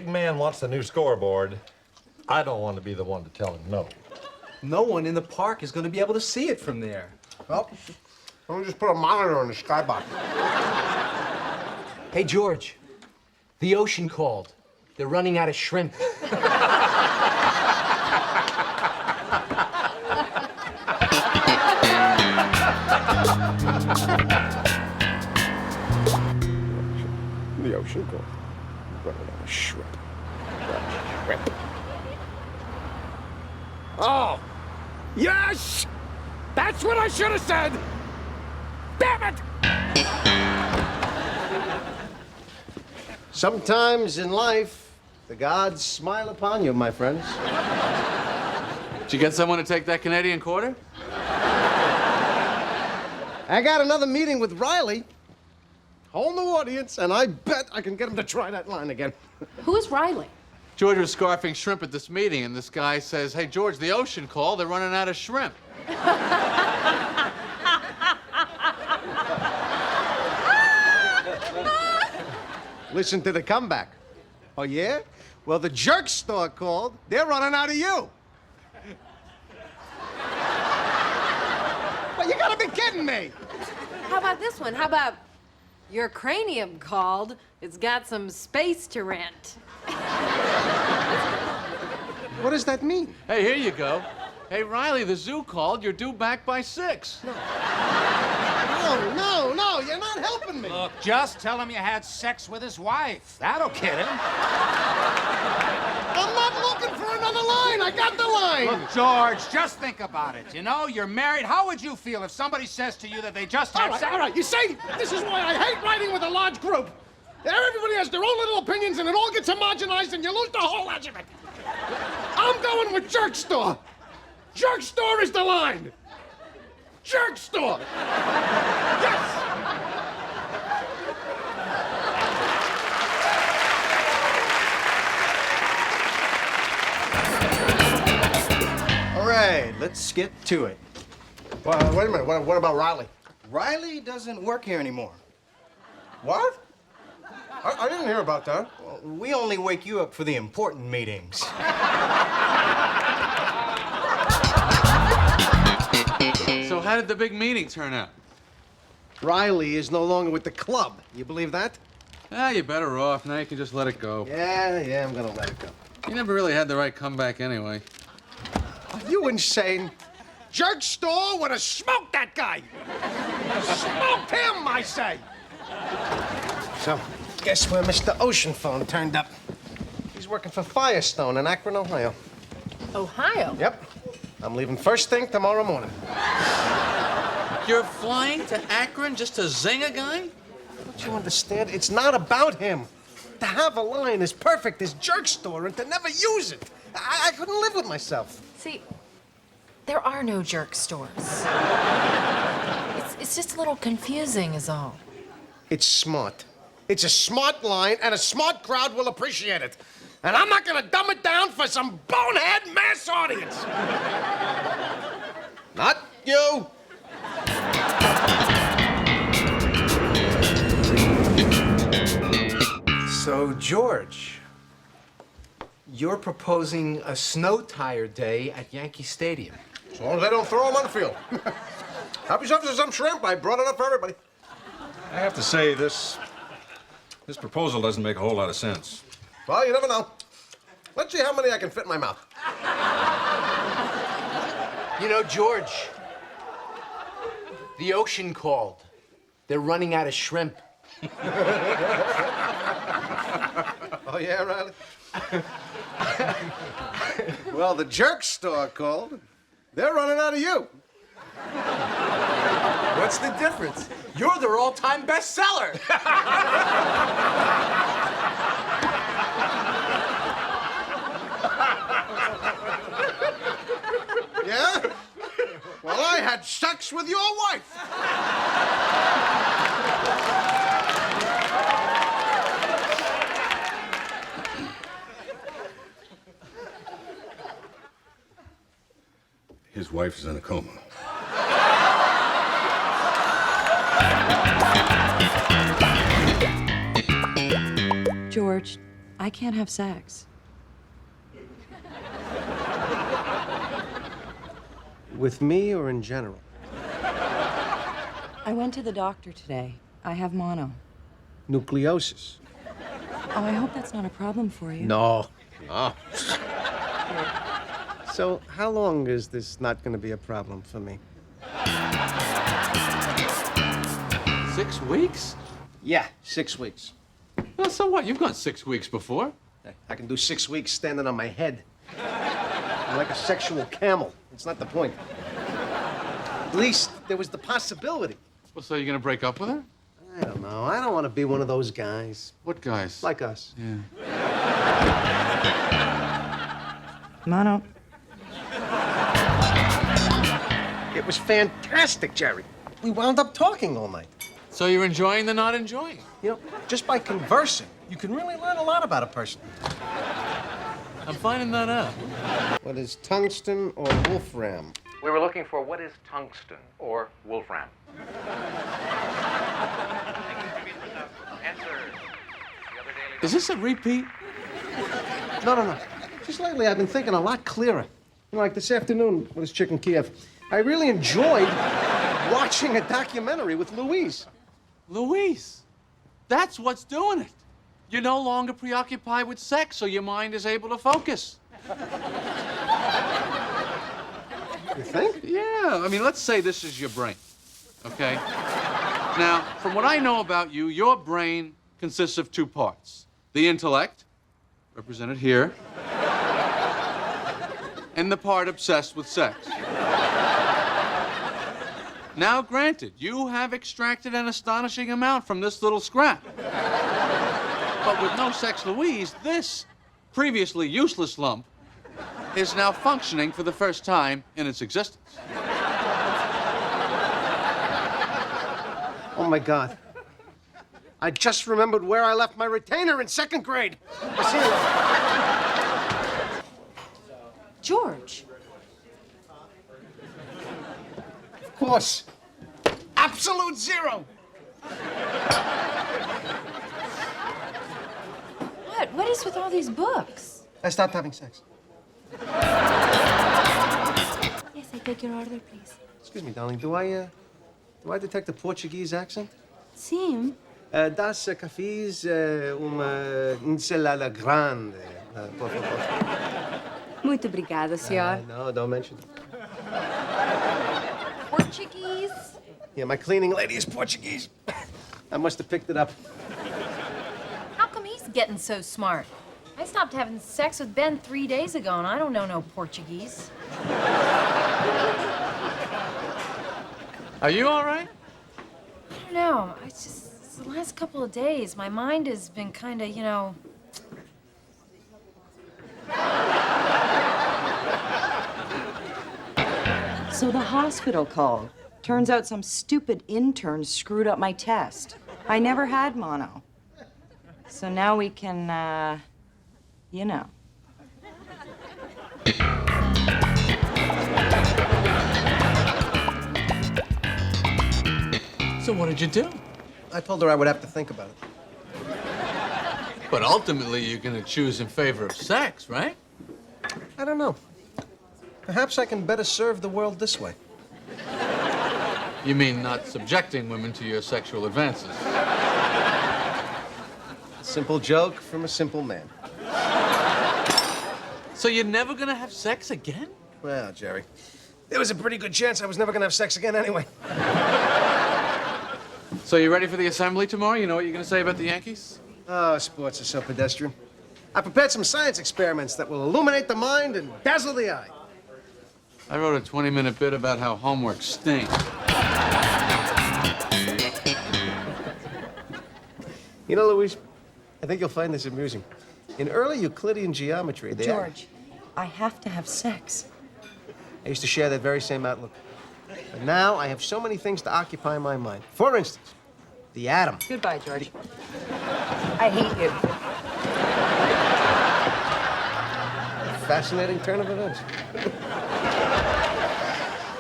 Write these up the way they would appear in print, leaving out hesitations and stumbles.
big man wants a new scoreboard, I don't want to be the one to tell him no. No one in the park is going to be able to see it from there. Well, why don't we just put a monitor on the skybox? Hey, George, the ocean called. They're running out of shrimp. The ocean called. Running out of shrimp. Shrimp. Oh, yes! That's what I should have said! Damn it! Sometimes in life, the gods smile upon you, my friends. Did you get someone to take that Canadian quarter? I got another meeting with Riley. Whole new audience, and I bet I can get him to try that line again. Who is Riley? George was scarfing shrimp at this meeting, and this guy says, "Hey, George, the ocean called. They're running out of shrimp." Listen to the comeback. Oh, yeah? Well, the jerk store called. They're running out of you. Well, you gotta be kidding me. How about this one? How about your cranium called? It's got some space to rent. What does that mean? Hey, here you go. Hey, Riley, the zoo called. You're due back by 6. No, you're not helping me. Look, just tell him you had sex with his wife. That'll kid him. I'm not looking for another line. I got the line. Look, George, just think about it. You know, you're married. How would you feel if somebody says to you that they just had sex? All right. You see, this is why I hate writing with a large group. Everybody has their own little opinions, and it all gets homogenized, and you lose the whole edge of it. I'm going with jerk store. Jerk store is the line. Jerk store. Yes. All right, let's get to it. Wait a minute. What about Riley? Riley doesn't work here anymore. What? I didn't hear about that. Well, we only wake you up for the important meetings. So how did the big meeting turn out? Riley is no longer with the club. You believe that? Ah, you're better off. Now you can just let it go. Yeah, I'm gonna let it go. You never really had the right comeback anyway. Are you insane? Jerk store would have smoked that guy. Smoked him, I say. So, guess where Mr. Ocean Phone turned up? He's working for Firestone in Akron, Ohio. Ohio? Yep. I'm leaving first thing tomorrow morning. You're flying to Akron just to zing a guy? Don't you understand? It's not about him. To have a line as perfect as jerk store and to never use it. I couldn't live with myself. See, there are no jerk stores. It's just a little confusing is all. It's smart. It's a smart line, and a smart crowd will appreciate it. And I'm not gonna dumb it down for some bonehead mass audience. Not you. So, George, you're proposing a snow tire day at Yankee Stadium. As long as they don't throw them on the field. Help yourself to some shrimp. I brought enough for everybody. I have to say, this proposal doesn't make a whole lot of sense. Well, you never know. Let's see how many I can fit in my mouth. You know, George, the ocean called. They're running out of shrimp. Oh, yeah, Riley? Well, the jerk store called. They're running out of you. What's the difference? You're their all-time bestseller. Yeah? Well, I had sex with your wife. His wife is in a coma. George, I can't have sex. With me or in general? I went to the doctor today. I have mono. Nucleosis. Oh, I hope that's not a problem for you. No. Oh. So, how long is this not going to be a problem for me? 6 weeks? Yeah, 6 weeks. Well, so what? You've gone 6 weeks before. I can do 6 weeks standing on my head. I'm like a sexual camel. It's not the point. At least there was the possibility. Well, so you're gonna break up with her? I don't know. I don't want to be one of those guys. What guys? Like us. Yeah. Mono. It was fantastic, Jerry. We wound up talking all night. So you're enjoying the not enjoying? You know, just by conversing, you can really learn a lot about a person. I'm finding that out. What is tungsten or wolfram? We were looking for what is tungsten or wolfram. Is this a repeat? No. Just lately, I've been thinking a lot clearer. You know, like this afternoon with this chick in Kiev. I really enjoyed watching a documentary with Louise. Louise, that's what's doing it. You're no longer preoccupied with sex, so your mind is able to focus. You think? Yeah, I mean, let's say this is your brain, okay? Now, from what I know about you, your brain consists of 2 parts. The intellect, represented here, and the part obsessed with sex. Now, granted, you have extracted an astonishing amount from this little scrap. But with no sex Louise, this previously useless lump is now functioning for the first time in its existence. Oh, my God. I just remembered where I left my retainer in 2nd grade. I'll see you. George. Of course. Absolute zero. What? What is with all these books? I stopped having sex. Yes, I take your order, please. Excuse me, darling. Do I detect a Portuguese accent? Sim. Das cafés uma ensalada grande, por favor. Muito obrigada, senhor. No, don't mention it. Portuguese? Yeah, my cleaning lady is Portuguese. I must have picked it up. How come he's getting so smart? I stopped having sex with Ben 3 days ago, and I don't know no Portuguese. Are you all right? I don't know. It's the last couple of days, my mind has been kind of, you know. So the hospital called. Turns out some stupid intern screwed up my test. I never had mono. So now we can, you know. So what did you do? I told her I would have to think about it. But ultimately, you're gonna choose in favor of sex, right? I don't know. Perhaps I can better serve the world this way. You mean not subjecting women to your sexual advances? Simple joke from a simple man. So you're never gonna have sex again? Well, Jerry, there was a pretty good chance I was never gonna have sex again anyway. So you ready for the assembly tomorrow? You know what you're gonna say about the Yankees? Oh, sports are so pedestrian. I prepared some science experiments that will illuminate the mind and dazzle the eye. I wrote a 20-minute bit about how homework stinks. You know, Louise, I think you'll find this amusing. In early Euclidean geometry, George, I have to have sex. I used to share that very same outlook. But now I have so many things to occupy my mind. For instance, the atom. Goodbye, George. I hate you. Fascinating turn of events.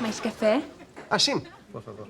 Mais café? Ah, sim, por favor.